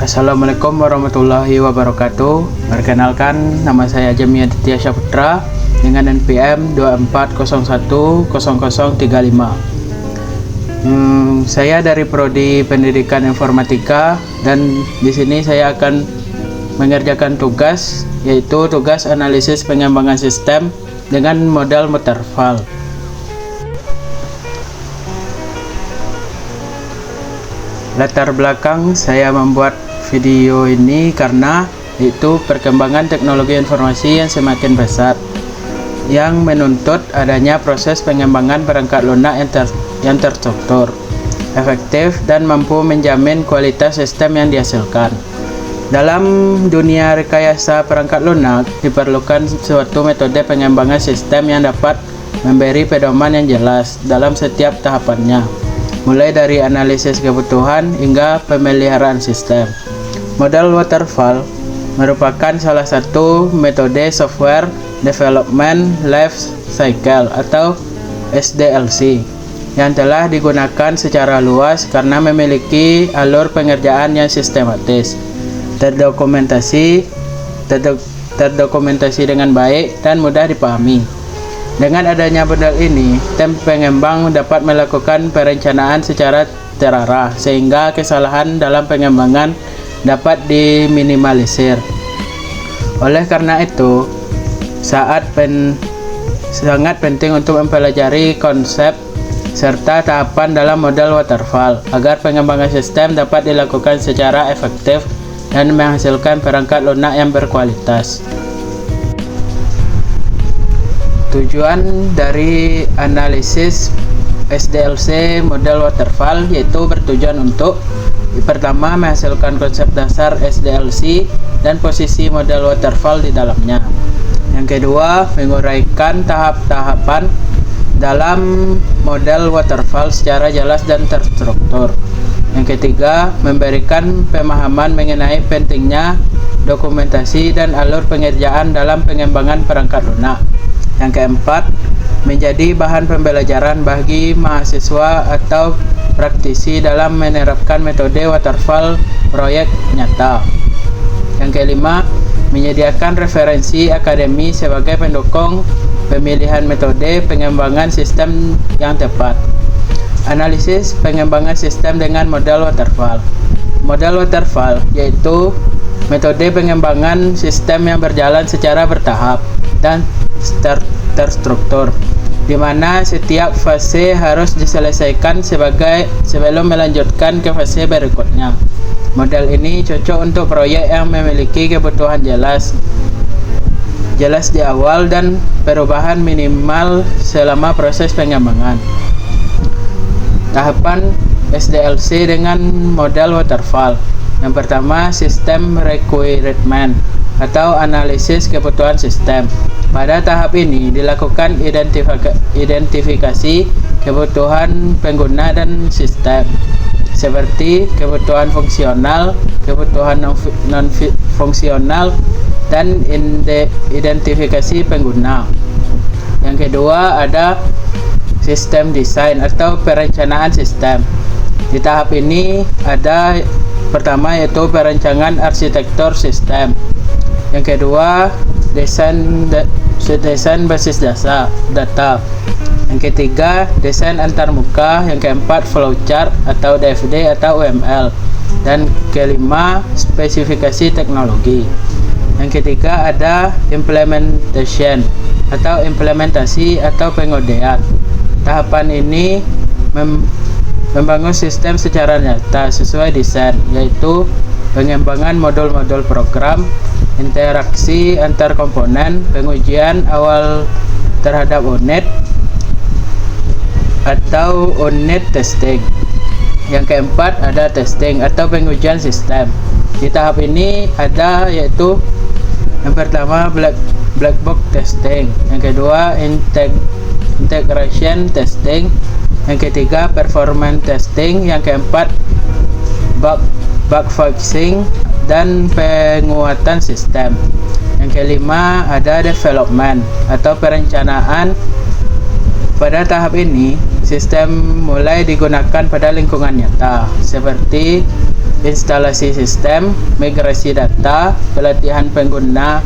Assalamualaikum warahmatullahi wabarakatuh. Perkenalkan, nama saya Jamie Aditya Syaputra dengan NPM 24010035. Saya dari Prodi Pendidikan Informatika dan di sini saya akan mengerjakan tugas, yaitu tugas analisis pengembangan sistem dengan modal waterfall. Latar belakang saya membuat video ini karena itu perkembangan teknologi informasi yang semakin besar yang menuntut adanya proses pengembangan perangkat lunak yang terstruktur, efektif, dan mampu menjamin kualitas sistem yang dihasilkan. Dalam dunia rekayasa perangkat lunak diperlukan suatu metode pengembangan sistem yang dapat memberi pedoman yang jelas dalam setiap tahapannya, mulai dari analisis kebutuhan hingga pemeliharaan sistem. Model waterfall merupakan salah satu metode software development life cycle atau SDLC yang telah digunakan secara luas karena memiliki alur pengerjaan yang sistematis, terdokumentasi dengan baik dan mudah dipahami. Dengan adanya model ini, tim pengembang dapat melakukan perencanaan secara terarah sehingga kesalahan dalam pengembangan dapat diminimalisir. Oleh karena itu, sangat penting untuk mempelajari konsep serta tahapan dalam model waterfall agar pengembangan sistem dapat dilakukan secara efektif dan menghasilkan perangkat lunak yang berkualitas. Tujuan dari analisis SDLC model waterfall yaitu bertujuan untuk pertama menghasilkan konsep dasar SDLC dan posisi model waterfall di dalamnya. Yang kedua, menguraikan tahap-tahapan dalam model waterfall secara jelas dan terstruktur. Yang ketiga, memberikan pemahaman mengenai pentingnya dokumentasi dan alur pengerjaan dalam pengembangan perangkat lunak. Yang keempat, menjadi bahan pembelajaran bagi mahasiswa atau praktisi dalam menerapkan metode waterfall proyek nyata. Yang kelima, menyediakan referensi akademi sebagai pendukung pemilihan metode pengembangan sistem yang tepat. Analisis pengembangan sistem dengan model waterfall. Model waterfall yaitu metode pengembangan sistem yang berjalan secara bertahap dan terstruktur, di mana setiap fase harus diselesaikan sebelum melanjutkan ke fase berikutnya. Model ini cocok untuk proyek yang memiliki kebutuhan jelas di awal dan perubahan minimal selama proses pengembangan. Tahapan SDLC dengan model waterfall. Yang pertama, sistem requirement atau analisis kebutuhan sistem. Pada tahap ini dilakukan identifikasi kebutuhan pengguna dan sistem, seperti kebutuhan fungsional, kebutuhan non-fungsional, dan identifikasi pengguna. Yang kedua, ada sistem desain atau perencanaan sistem. Di tahap ini ada pertama yaitu perencanaan arsitektur sistem. Yang kedua, desain basis data. Yang ketiga, desain antarmuka. Yang keempat, flowchart atau DFD atau UML. Dan kelima, spesifikasi teknologi. Yang ketiga, ada implementation atau implementasi atau pengodean. Tahapan ini membangun sistem secara nyata sesuai desain, yaitu pengembangan modul-modul program, interaksi antar komponen, pengujian awal terhadap unit atau unit testing. Yang keempat, ada testing atau pengujian sistem. Di tahap ini ada yaitu yang pertama black box testing, yang kedua integration testing, yang ketiga performance testing, yang keempat bug fixing dan penguatan sistem. Yang kelima ada development atau perencanaan. Pada tahap ini sistem mulai digunakan pada lingkungan nyata, seperti instalasi sistem, migrasi data, pelatihan pengguna,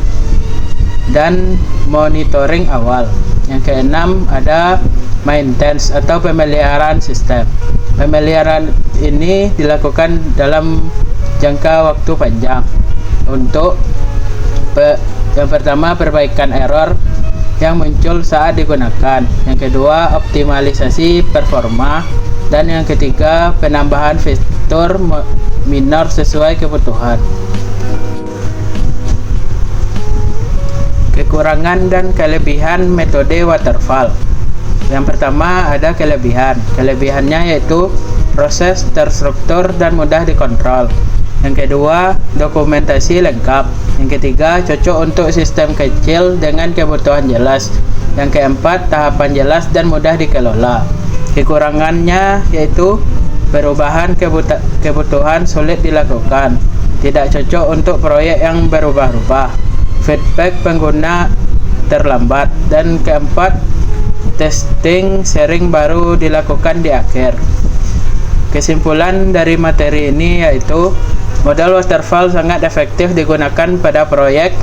dan monitoring awal. Yang keenam ada maintenance atau pemeliharaan sistem. Pemeliharaan ini dilakukan dalam jangka waktu panjang untuk yang pertama, perbaikan error yang muncul saat digunakan. Yang kedua, optimalisasi performa. Dan yang ketiga, penambahan fitur minor sesuai kebutuhan. Kekurangan dan kelebihan metode waterfall. Yang pertama ada kelebihan. Kelebihannya yaitu proses terstruktur dan mudah dikontrol. Yang kedua, dokumentasi lengkap. Yang ketiga, cocok untuk sistem kecil dengan kebutuhan jelas. Yang keempat, tahapan jelas dan mudah dikelola. Kekurangannya yaitu perubahan kebutuhan sulit dilakukan, tidak cocok untuk proyek yang berubah-ubah, feedback pengguna terlambat, dan keempat, testing sering baru dilakukan di akhir. Kesimpulan dari materi ini yaitu modal waterfall sangat efektif digunakan pada proyek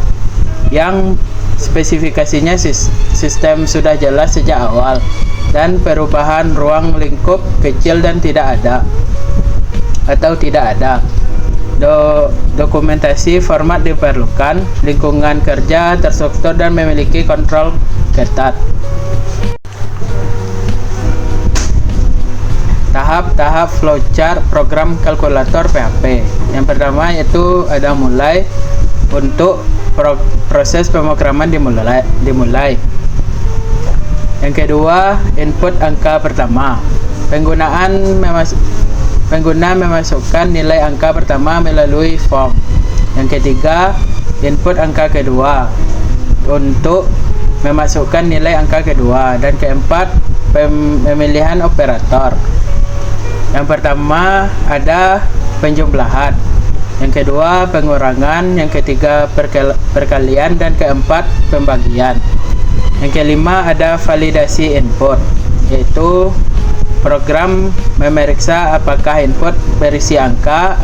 yang spesifikasinya sistem sudah jelas sejak awal dan perubahan ruang lingkup kecil dan tidak ada. Dokumentasi format diperlukan, lingkungan kerja terstruktur dan memiliki kontrol ketat. Tahap-tahap flowchart program kalkulator PHP. Yang pertama yaitu ada mulai. Untuk proses pemrograman dimulai. Yang kedua, input angka pertama. Pengguna memasukkan nilai angka pertama melalui form. Yang ketiga, input angka kedua untuk memasukkan nilai angka kedua. Dan keempat, pemilihan operator. Yang pertama ada penjumlahan, yang kedua pengurangan, yang ketiga perkalian, dan keempat pembagian. Yang kelima ada validasi input, yaitu program memeriksa apakah input berisi angka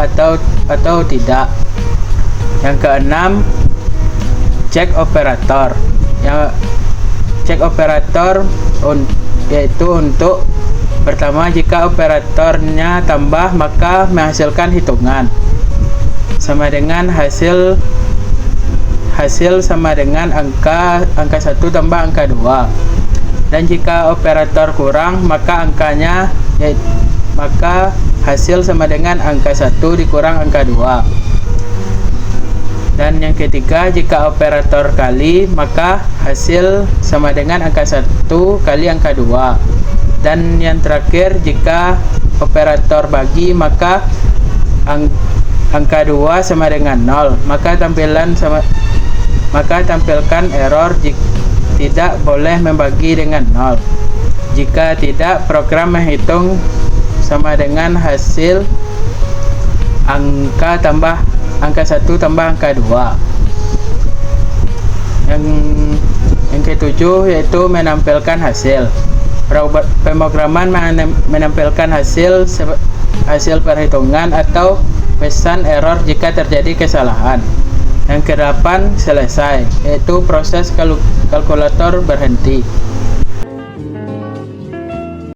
atau tidak. Yang keenam, cek operator. Cek operator yaitu untuk pertama, jika operatornya tambah maka menghasilkan hitungan sama dengan hasil sama dengan angka 1 tambah angka 2. Dan jika operator kurang maka hasil sama dengan angka 1 dikurang angka 2. Dan yang ketiga, jika operator kali maka hasil sama dengan angka 1 kali angka 2. Dan yang terakhir, jika operator bagi maka angka 2 sama dengan 0, maka tampilkan error tidak boleh membagi dengan 0. Jika tidak, program menghitung sama dengan hasil angka 1 tambah angka 2. Yang ketujuh yaitu menampilkan hasil. Pemrograman menampilkan hasil perhitungan atau pesan error jika terjadi kesalahan. Yang kedelapan, selesai, yaitu proses kalkulator berhenti.